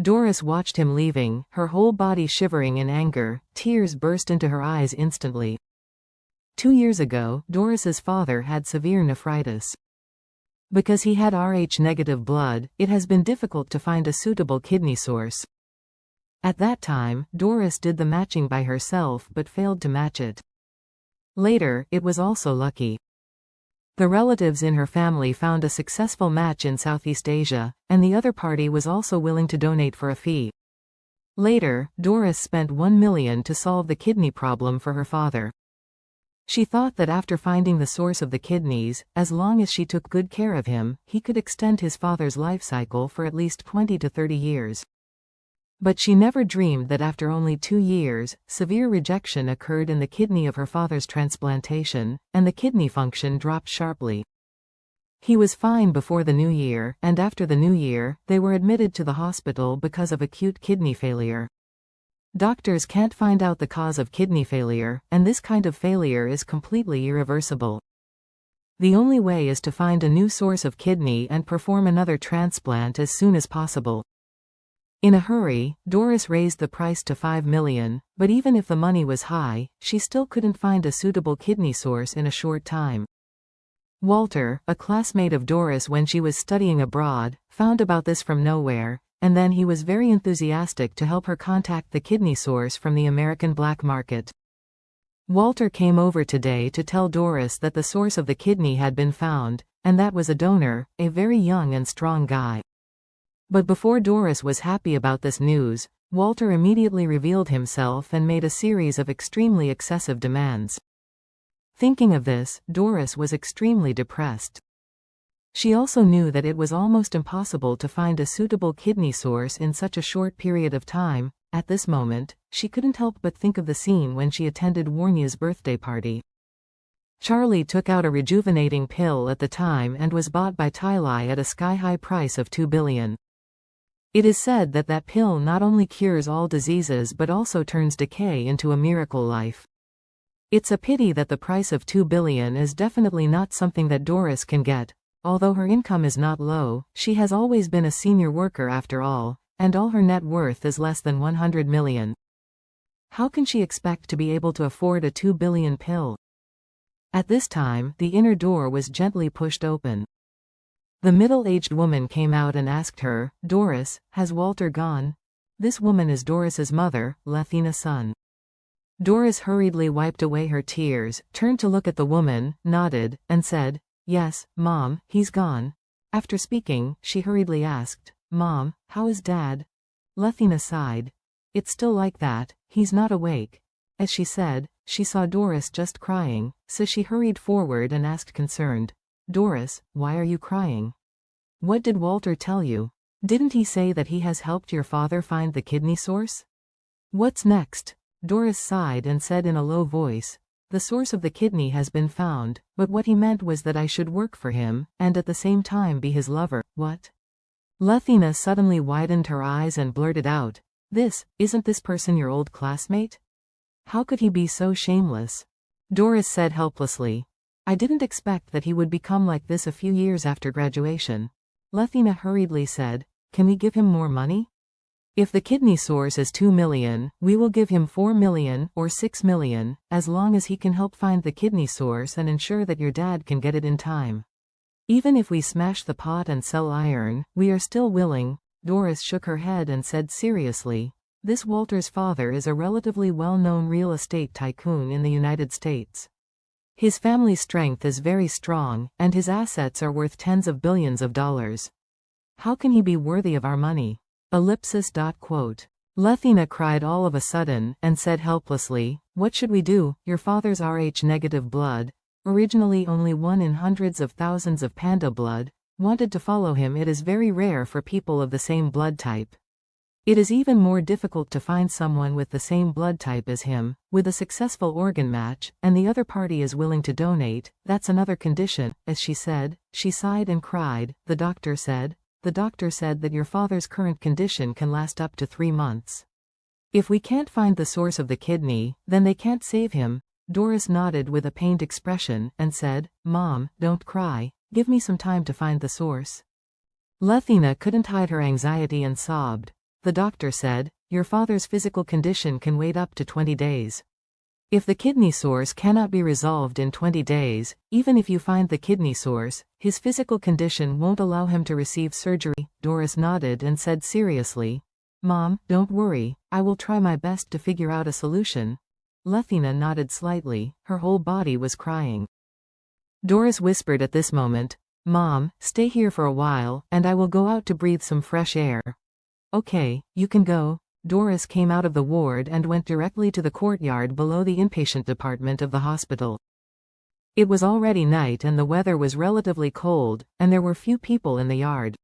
Doris watched him leaving, her whole body shivering in anger. Tears burst into her eyes instantly. 2 years ago, Doris's father had severe nephritis. Because he had Rh-negative blood, it has been difficult to find a suitable kidney source. At that time, Doris did the matching by herself but failed to match it. Later, it was also lucky. The relatives in her family found a successful match in Southeast Asia, and the other party was also willing to donate for a fee. Later, Doris spent $1 million to solve the kidney problem for her father. She thought that after finding the source of the kidneys, as long as she took good care of him, he could extend his father's life cycle for at least 20 to 30 years. But she never dreamed that after only 2 years, severe rejection occurred in the kidney of her father's transplantation, and the kidney function dropped sharply. He was fine before the new year, and after the new year, they were admitted to the hospital because of acute kidney failure. Doctors can't find out the cause of kidney failure, and this kind of failure is completely irreversible. The only way is to find a new source of kidney and perform another transplant as soon as possible. In a hurry, Doris raised the price to $5 million, but even if the money was high, she still couldn't find a suitable kidney source in a short time. Walter, a classmate of Doris when she was studying abroad, found about this from nowhere, and then he was very enthusiastic to help her contact the kidney source from the American black market. Walter came over today to tell Doris that the source of the kidney had been found, and that was a donor, a very young and strong guy. But before Doris was happy about this news, Walter immediately revealed himself and made a series of extremely excessive demands. Thinking of this, Doris was extremely depressed. She also knew that it was almost impossible to find a suitable kidney source in such a short period of time. At this moment, she couldn't help but think of the scene when she attended Warnia's birthday party. Charlie took out a rejuvenating pill at the time and was bought by Tyli at a sky-high price of $2 billion. It is said that that pill not only cures all diseases but also turns decay into a miracle life. It's a pity that the price of $2 billion is definitely not something that Doris can get. Although her income is not low, she has always been a senior worker after all, and all her net worth is less than $100 million. How can she expect to be able to afford a $2 billion pill? At this time, the inner door was gently pushed open. The middle-aged woman came out and asked her, "Doris, has Walter gone?" This woman is Doris's mother, Lethina's son. Doris hurriedly wiped away her tears, turned to look at the woman, nodded, and said, "Yes, Mom, he's gone." After speaking, she hurriedly asked, "Mom, how is Dad?" Lethina sighed. "It's still like that, he's not awake." As she said, she saw Doris just crying, so she hurried forward and asked concerned, "Doris, why are you crying? What did Walter tell you? Didn't he say that he has helped your father find the kidney source?" "What's next?" Doris sighed and said in a low voice, "The source of the kidney has been found, but what he meant was that I should work for him, and at the same time be his lover." "What?" Lethina suddenly widened her eyes and blurted out, Isn't this person your old classmate? How could he be so shameless?" Doris said helplessly, "I didn't expect that he would become like this a few years after graduation." Lethina hurriedly said, "Can we give him more money? If the kidney source is $2 million, we will give him $4 million or $6 million, as long as he can help find the kidney source and ensure that your dad can get it in time. Even if we smash the pot and sell iron, we are still willing." Doris shook her head and said seriously, "This Walter's father is a relatively well-known real estate tycoon in the United States. His family's strength is very strong, and his assets are worth tens of billions of dollars. How can he be worthy of our money?" Lethina cried all of a sudden, and said helplessly, "What should we do? Your father's Rh-negative blood, originally only one in hundreds of thousands of panda blood, wanted to follow him. It is very rare for people of the same blood type. It is even more difficult to find someone with the same blood type as him, with a successful organ match, and the other party is willing to donate. That's another condition." As she said, she sighed and cried, The doctor said that your father's current condition can last up to 3 months. If we can't find the source of the kidney, then they can't save him." Doris nodded with a pained expression, and said, "Mom, don't cry, give me some time to find the source." Lethina couldn't hide her anxiety and sobbed, The doctor said, "Your father's physical condition can wait up to 20 days. If the kidney source cannot be resolved in 20 days, even if you find the kidney source, his physical condition won't allow him to receive surgery." Doris nodded and said seriously, "Mom, don't worry, I will try my best to figure out a solution." Lethina nodded slightly, her whole body was crying. Doris whispered at this moment, "Mom, stay here for a while, and I will go out to breathe some fresh air." "Okay, you can go." Doris came out of the ward and went directly to the courtyard below the inpatient department of the hospital. It was already night and the weather was relatively cold, and there were few people in the yard.